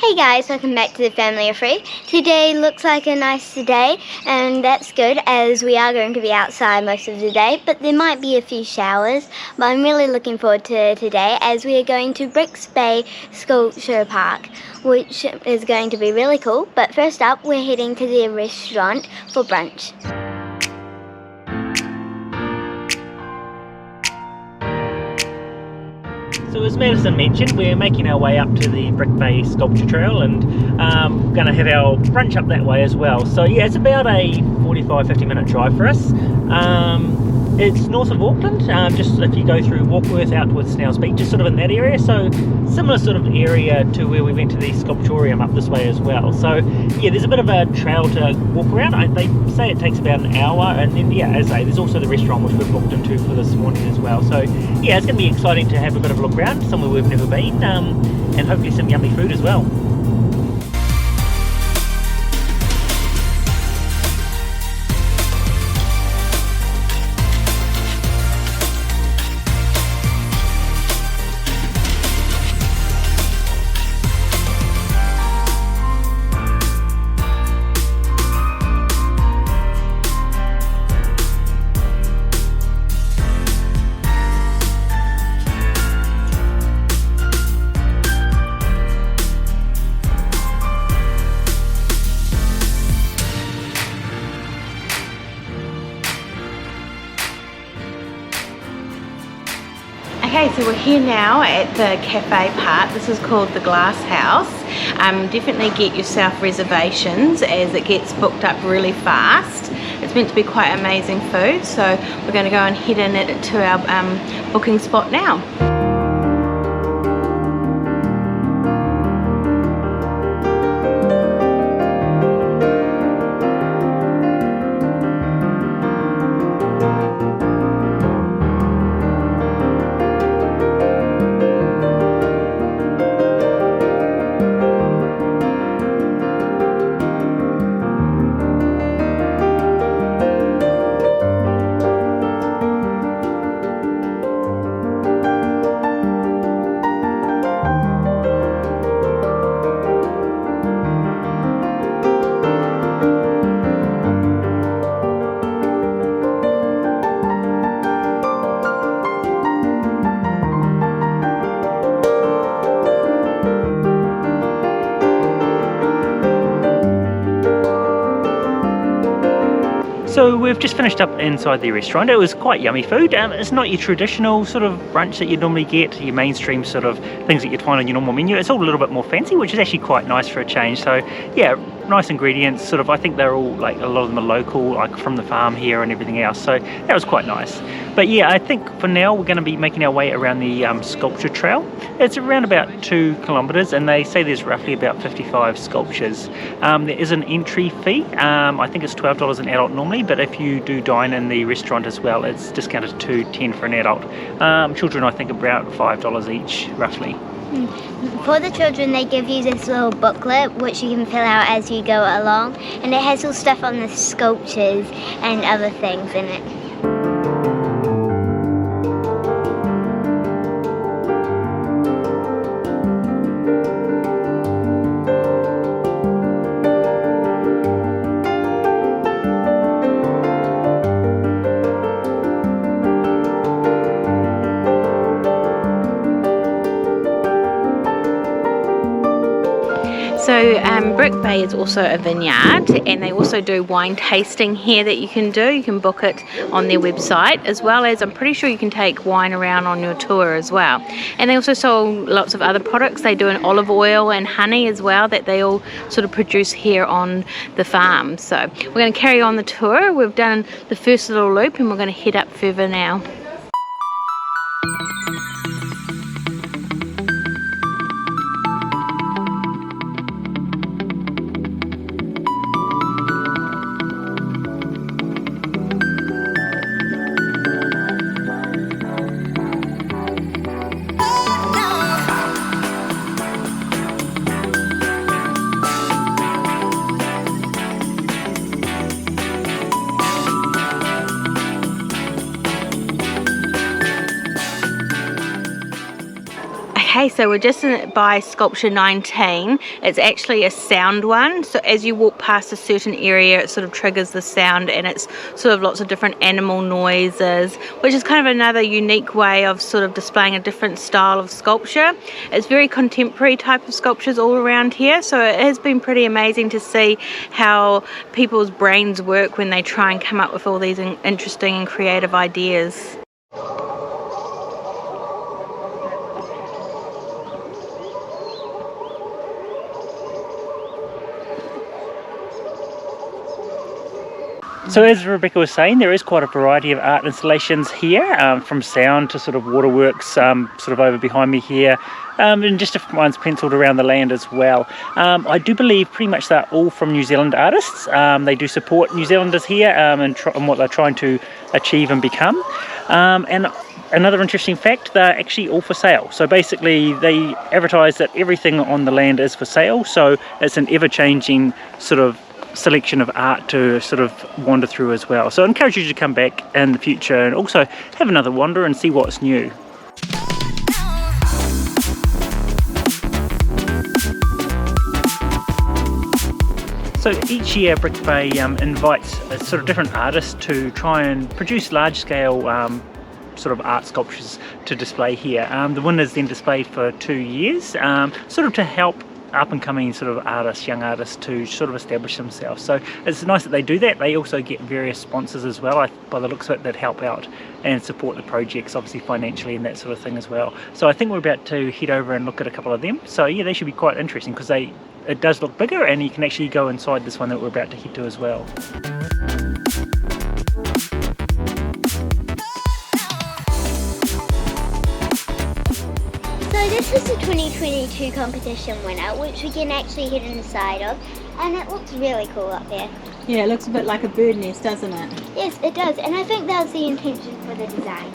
Hey guys, welcome back to the Family of Free. Today looks like a nice day, and that's good as we are going to be outside most of the day, but there might be a few showers. But I'm really looking forward to today as we are going to Bricks Bay Sculpture Park, which is going to be really cool. But first up, we're heading to the restaurant for brunch. So as Madison mentioned, we're making our way up to the Brick Bay Sculpture Trail and going to have our brunch up that way as well. So yeah, it's about a 45-50 minute drive for us. It's north of Auckland, just if you go through Warkworth out towards Snell's Beach, just sort of in that area. So similar sort of area to where we went to the sculptorium up this way as well. So yeah, there's a bit of a trail to walk around. They say it takes about an hour, and then yeah, as I say, there's also the restaurant which we've booked into for this morning as well. So yeah, it's going to be exciting to have a bit of a look around, somewhere we've never been, and hopefully some yummy food as well. Okay, so we're here now at the cafe part. This is called the Glass House. Definitely get yourself reservations as it gets booked up really fast. It's meant to be quite amazing food, so we're going to go and head in to our booking spot now. So we've just finished up inside the restaurant. It was quite yummy food. It's not your traditional sort of brunch that you normally get, your mainstream sort of things that you'd find on your normal menu. It's all a little bit more fancy, which is actually quite nice for a change. So yeah, nice ingredients. Sort of, I think they're all like, a lot of them are local, like from the farm here and everything else. So that was quite nice. But yeah, I think for now we're going to be making our way around the sculpture trail. It's around about 2 kilometres, and they say there's roughly about 55 sculptures. There is an entry fee. I think it's $12 an adult normally, but if you do dine in the restaurant as well, it's discounted to $10 for an adult. Children, I think, about $5 each, roughly. For the children, they give you this little booklet which you can fill out as you go along, and it has all stuff on the sculptures and other things in it. So Brick Bay is also a vineyard, and they also do wine tasting here that you can do. You can book it on their website, as well as I'm pretty sure you can take wine around on your tour as well. And they also sell lots of other products. They do an olive oil and honey as well that they all sort of produce here on the farm. So we're going to carry on the tour. We've done the first little loop and we're going to head up further now. Okay, so we're just by sculpture 19. It's actually a sound one. So as you walk past a certain area, it sort of triggers the sound, and it's sort of lots of different animal noises, which is kind of another unique way of sort of displaying a different style of sculpture. It's very contemporary type of sculptures all around here. So it has been pretty amazing to see how people's brains work when they try and come up with all these interesting and creative ideas. So as Rebekah was saying, there is quite a variety of art installations here, from sound to sort of waterworks, sort of over behind me here, and just different ones penciled around the land as well. I do believe pretty much they're all from New Zealand artists. They do support New Zealanders here and what they're trying to achieve and become. And another interesting fact, they're actually all for sale. So basically they advertise that everything on the land is for sale, so it's an ever-changing sort of selection of art to sort of wander through as well. So I encourage you to come back in the future and also have another wander and see what's new. So each year Brick Bay invites sort of different artists to try and produce large-scale sort of art sculptures to display here. The winners then displayed for 2 years, sort of to help up-and-coming sort of artists, young artists, to sort of establish themselves. So it's nice that they do that. They also get various sponsors as well, by the looks of it, that help out and support the projects, obviously financially and that sort of thing as well. So I think we're about to head over and look at a couple of them. So yeah, they should be quite interesting because it does look bigger, and you can actually go inside this one that we're about to head to as well. So this is the 2022 competition winner, which we can actually hit inside of, and it looks really cool up there. Yeah, it looks a bit like a bird nest, doesn't it? Yes, it does, and I think that was the intention for the design.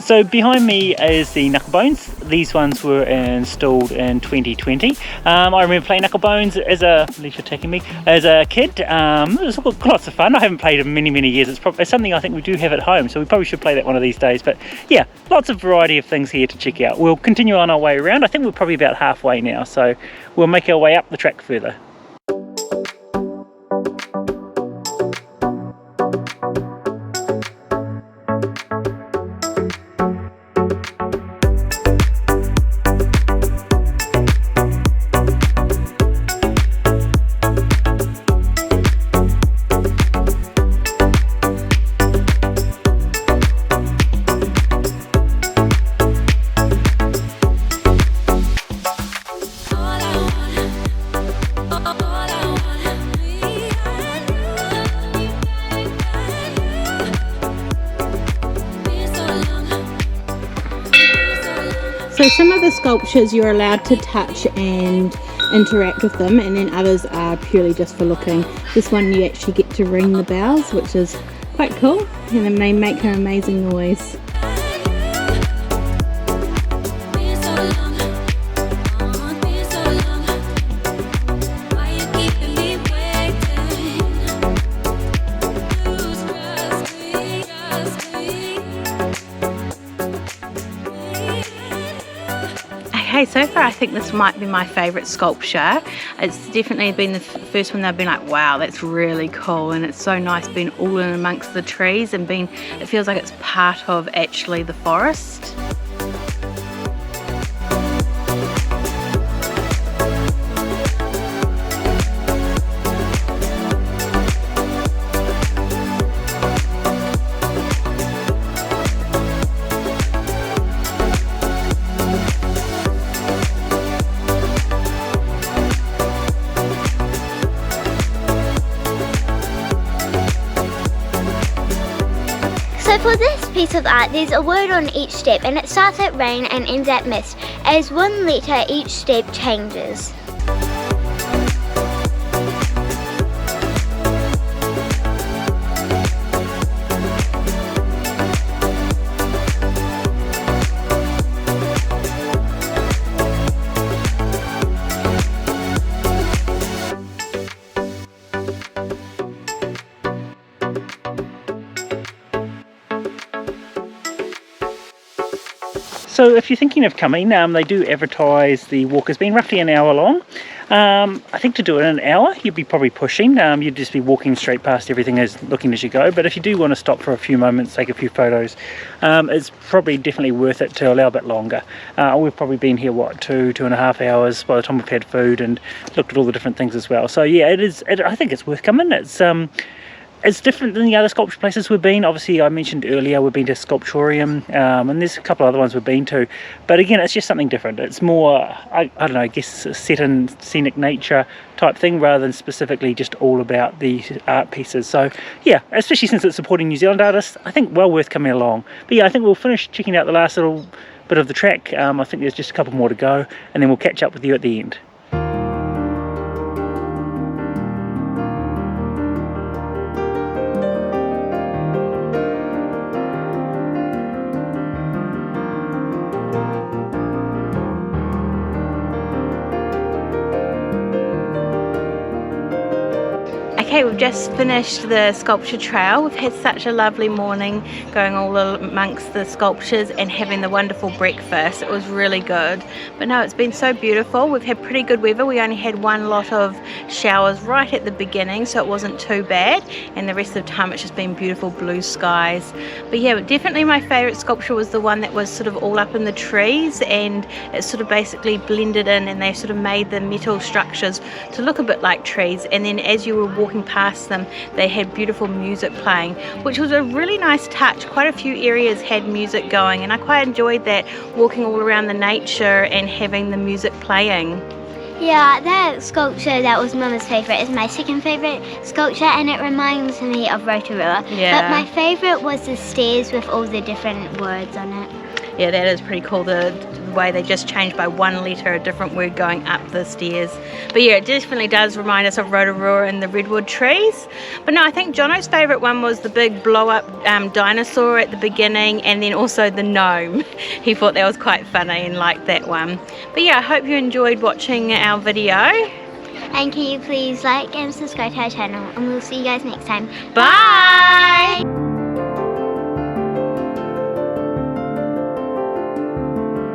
So behind me is the knuckle bones. These ones were installed in 2020. I remember playing knuckle bones as a kid. It was lots of fun. I haven't played in many years. It's something I think we do have at home, so we probably should play that one of these days. But yeah, lots of variety of things here to check out. We'll continue on our way around. I think we're probably about halfway now, so we'll make our way up the track further. So some of the sculptures you're allowed to touch and interact with them, and then others are purely just for looking. This one you actually get to ring the bells, which is quite cool, and then they make an amazing noise. Okay, so far I think this might be my favourite sculpture. It's definitely been the first one that I've been like, wow, that's really cool, and it's so nice being all in amongst the trees and it feels like it's part of actually the forest. So for this piece of art, there's a word on each step, and it starts at rain and ends at mist. As one letter, each step changes. So if you're thinking of coming, they do advertise the walk as being roughly an hour long. I think to do it in an hour, you'd be probably pushing. You'd just be walking straight past everything looking as you go. But if you do want to stop for a few moments, take a few photos, it's probably definitely worth it to allow a bit longer. We've probably been here, 2.5 hours by the time we've had food and looked at all the different things as well. So yeah, I think it's worth coming. It's different than the other sculpture places we've been. Obviously, I mentioned earlier we've been to Sculptorium, and there's a couple other ones we've been to. But again, it's just something different. It's more, I don't know, I guess set in scenic nature type thing rather than specifically just all about the art pieces. So yeah, especially since it's supporting New Zealand artists, I think well worth coming along. But yeah, I think we'll finish checking out the last little bit of the track. I think there's just a couple more to go, and then we'll catch up with you at the end. Okay, we've just finished the sculpture trail. We've had such a lovely morning going all amongst the sculptures and having the wonderful breakfast. It was really good. But no, it's been so beautiful. We've had pretty good weather. We only had one lot of showers right at the beginning, so it wasn't too bad. And the rest of the time it's just been beautiful blue skies. But yeah, definitely my favourite sculpture was the one that was sort of all up in the trees, and it sort of basically blended in, and they sort of made the metal structures to look a bit like trees. And then as you were walking past them, they had beautiful music playing, which was a really nice touch. Quite a few areas had music going, and I quite enjoyed that, walking all around the nature and having the music playing. Yeah, that sculpture that was Mama's favourite is my second favourite sculpture, and it reminds me of Rotorua. Yeah. But my favourite was the stairs with all the different words on it. Yeah, that is pretty cool, the way they just changed by one letter, a different word going up the stairs. But yeah, it definitely does remind us of Rotorua and the redwood trees. But no, I think Jono's favourite one was the big blow-up dinosaur at the beginning, and then also the gnome. He thought that was quite funny and liked that one. But yeah, I hope you enjoyed watching our video. And can you please like and subscribe to our channel, and we'll see you guys next time. Bye!